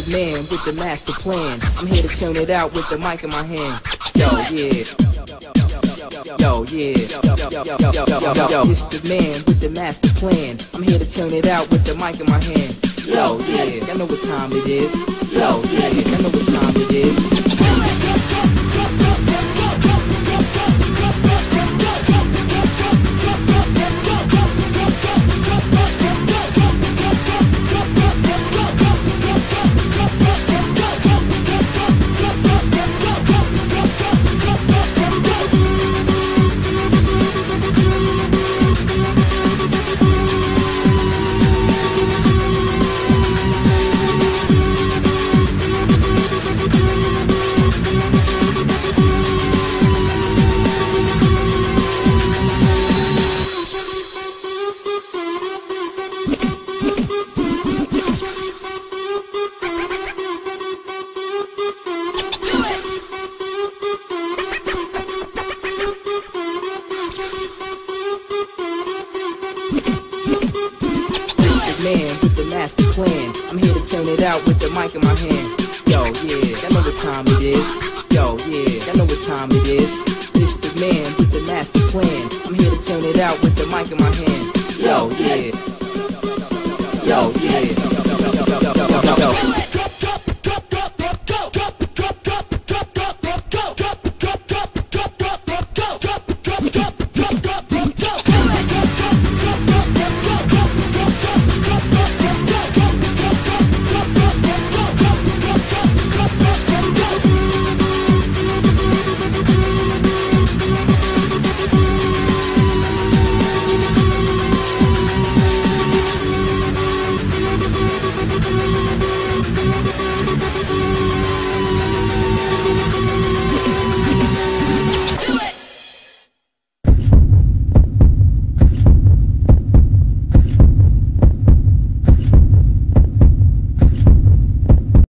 Man with the master plan. I'm here to turn it out with the mic in my hand. Yo, yeah. Yo, yeah. Yo, it's the man with the master plan. I'm here to turn it out with the mic in my hand. Yo, yeah. Y'all know what time it is. Yo, yeah. Y'all know what time it is. Man with the master plan. I'm here to turn it out with the mic in my hand. Yo, yeah, y'all know what time it is. Yo, yeah, y'all know what time it is. It's the man with the master plan. I'm here to turn it out with the mic in my hand. Yo, yeah. Yo, yeah.